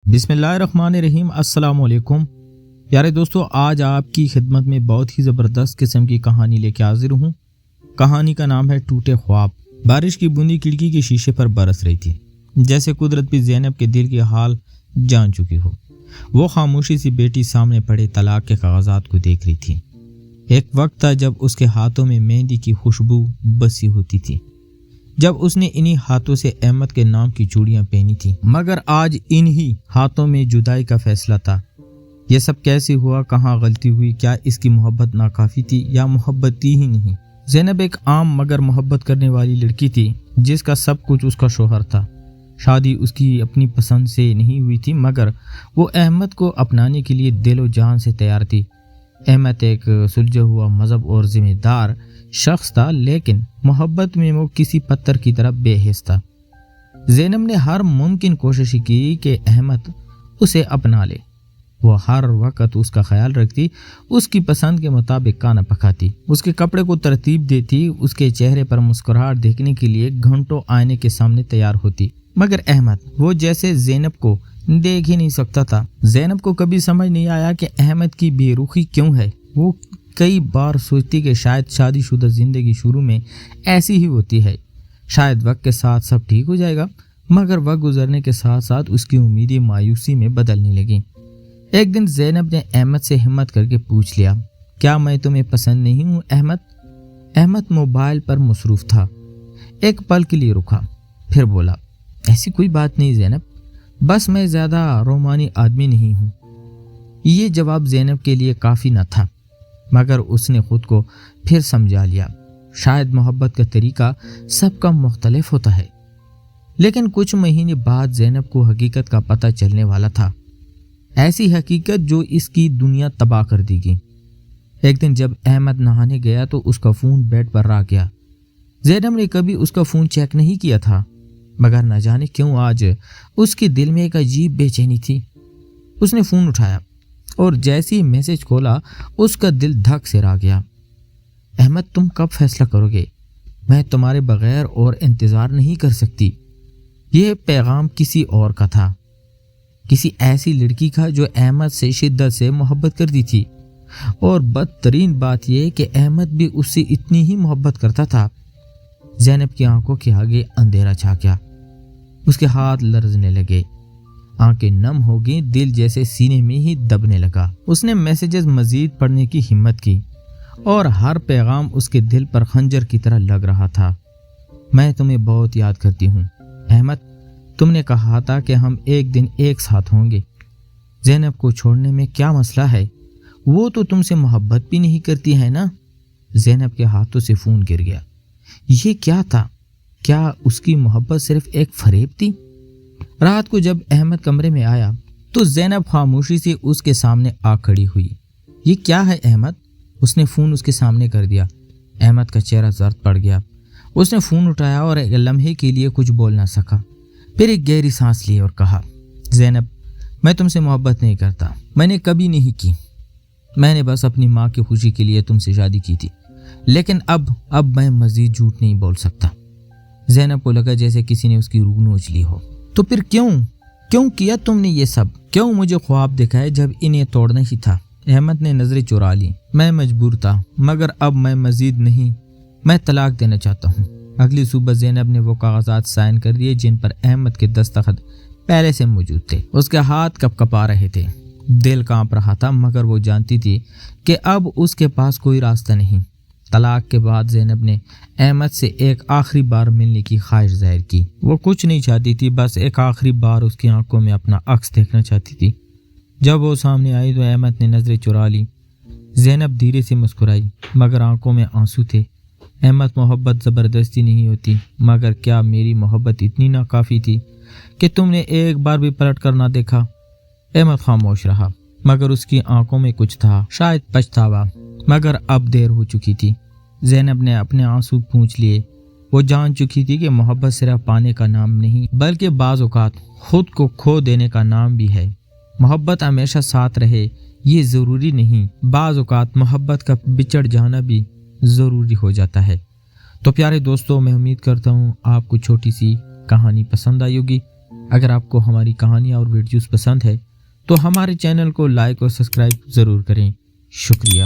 बिस्मिल्लाहिर्रहमानिर्रहीम। अस्सलाम वालेकुम प्यारे दोस्तों, आज आपकी खिदमत में बहुत ही ज़बरदस्त किस्म की कहानी लेके हाजिर हूँ। कहानी का नाम है टूटे ख्वाब। बारिश की बूंदी खिड़की के शीशे पर बरस रही थी, जैसे कुदरत भी ज़ैनब के दिल के हाल जान चुकी हो। वो खामोशी सी बेटी सामने पड़े तलाक के कागजात को देख रही थी। एक वक्त था जब उसके हाथों में मेहंदी की खुशबू बसी होती थी, जब उसने इन्हीं हाथों से अहमद के नाम की चूड़ियां पहनी थी, मगर आज इन्हीं हाथों में जुदाई का फैसला था। यह सब कैसे हुआ? कहाँ गलती हुई? क्या इसकी मोहब्बत नाकाफी थी या मोहब्बत थी ही नहीं? ज़ैनब एक आम मगर मोहब्बत करने वाली लड़की थी, जिसका सब कुछ उसका शोहर था। शादी उसकी अपनी पसंद से नहीं हुई थी, मगर वो अहमद को अपनाने के लिए दिलो जान से तैयार थी। अहमद एक सुलझा हुआ मजहब और जिम्मेदार शख्स था, लेकिन मोहब्बत में वो किसी पत्थर की तरह बेहिस था। ज़ैनब ने हर मुमकिन कोशिश की कि अहमद उसे अपना ले। वो हर वक्त उसका ख्याल रखती, उसकी पसंद के मुताबिक खाना पकाती, उसके कपड़े को तरतीब देती, उसके चेहरे पर मुस्कुराहट देखने के लिए घंटों आईने के सामने तैयार होती। मगर अहमद, वो जैसे ज़ैनब को देख ही नहीं सकता था। ज़ैनब को कभी समझ नहीं आया कि अहमद की बेरुखी क्यों है। वो कई बार सोचती कि शायद शादीशुदा ज़िंदगी शुरू में ऐसी ही होती है, शायद वक्त के साथ सब ठीक हो जाएगा। मगर वक्त गुजरने के साथ साथ उसकी उम्मीदें मायूसी में बदलने लगीं। एक दिन ज़ैनब ने अहमद से हिम्मत करके पूछ लिया, क्या मैं तुम्हें पसंद नहीं हूँ अहमद? अहमद मोबाइल पर मसरूफ़ था। एक पल के लिए रुका, फिर बोला, ऐसी कोई बात नहीं ज़ैनब, बस मैं ज़्यादा रोमानी आदमी नहीं हूँ। ये जवाब ज़ैनब के लिए काफ़ी न था, मगर उसने खुद को फिर समझा लिया। शायद मोहब्बत का तरीका सबका मुख्तलिफ होता है। लेकिन कुछ महीने बाद ज़ैनब को हकीकत का पता चलने वाला था, ऐसी हकीकत जो इसकी दुनिया तबाह कर देगी। एक दिन जब अहमद नहाने गया तो उसका फ़ोन बेड पर रख गया। ज़ैनब ने कभी उसका फ़ोन चेक नहीं किया था, मगर न जाने क्यों आज उसके दिल में एक अजीब बेचैनी थी। उसने फ़ोन उठाया और जैसे ही मैसेज खोला, उसका दिल धक से रह गया। अहमद, तुम कब फैसला करोगे? मैं तुम्हारे बगैर और इंतज़ार नहीं कर सकती। यह पैगाम किसी और का था, किसी ऐसी लड़की का जो अहमद से शिद्दत से मोहब्बत करती थी। और बदतरीन बात यह कि अहमद भी उससे इतनी ही मोहब्बत करता था। ज़ैनब की आंखों के आगे अंधेरा छा गया, उसके हाथ लरजने लगे, आंखें नम हो गई, दिल जैसे सीने में ही दबने लगा। उसने मैसेजेस मजीद पढ़ने की हिम्मत की और हर पैगाम उसके दिल पर खंजर की तरह लग रहा था। मैं तुम्हें बहुत याद करती हूँ अहमद, तुमने कहा था कि हम एक दिन एक साथ होंगे। ज़ैनब को छोड़ने में क्या मसला है? वो तो तुमसे मोहब्बत भी नहीं करती है ना? ज़ैनब के हाथों से फ़ोन गिर गया। ये क्या था? क्या उसकी मोहब्बत सिर्फ एक फरेब थी? रात को जब अहमद कमरे में आया तो ज़ैनब खामोशी से उसके सामने आ खड़ी हुई। ये क्या है अहमद? उसने फ़ोन उसके सामने कर दिया। अहमद का चेहरा जर्द पड़ गया। उसने फ़ोन उठाया और एक लम्हे के लिए कुछ बोल ना सका, फिर एक गहरी सांस ली और कहा, ज़ैनब, मैं तुमसे मोहब्बत नहीं करता, मैंने कभी नहीं की। मैंने बस अपनी माँ की खुशी के लिए तुमसे शादी की थी, लेकिन अब मैं मज़ीद झूठ नहीं बोल सकता। ज़ैनब को लगा जैसे किसी ने उसकी रूह नोच ली हो। तो फिर क्यों किया तुमने ये सब? क्यों मुझे ख्वाब दिखाए जब इन्हें तोड़ना ही था? अहमद ने नज़रें चुरा ली। मैं मजबूर था, मगर अब मैं मज़ीद नहीं, मैं तलाक देना चाहता हूँ। अगली सुबह ज़ैनब ने वो कागजात साइन कर दिए जिन पर अहमद के दस्तखत पहले से मौजूद थे। उसके हाथ कँपा रहे थे, दिल कांप रहा था, मगर वो जानती थी कि अब उसके पास कोई रास्ता नहीं। तलाक के बाद ज़ैनब ने अहमद से एक आखिरी बार मिलने की ख्वाहिश जाहिर की। वो कुछ नहीं चाहती थी, बस एक आखिरी बार उसकी आंखों में अपना अक्स देखना चाहती थी। जब वो सामने आई तो अहमद ने नज़रें चुरा ली। ज़ैनब धीरे से मुस्कुराई, मगर आंखों में आंसू थे। अहमद, मोहब्बत ज़बरदस्ती नहीं होती, मगर क्या मेरी मोहब्बत इतनी नाकाफ़ी थी कि तुमने एक बार भी पलट कर ना देखा? अहमद खामोश रहा, मगर उसकी आंखों में कुछ था, शायद पछतावा, मगर अब देर हो चुकी थी। ज़ैनब ने अपने आंसू पोंछ लिए। वो जान चुकी थी कि मोहब्बत सिर्फ पाने का नाम नहीं, बल्कि बाज़ औक़ात खुद को खो देने का नाम भी है। मोहब्बत हमेशा साथ रहे ये ज़रूरी नहीं, बाज़ औक़ात मोहब्बत का बिछड़ जाना भी ज़रूरी हो जाता है। तो प्यारे दोस्तों, मैं उम्मीद करता हूँ आपको छोटी सी कहानी पसंद आई होगी। اگر آپ کو ہماری کہانیاں اور ویڈیوز پسند ہے تو ہمارے چینل کو لائک اور سبسکرائب ضرور کریں۔ شکریہ۔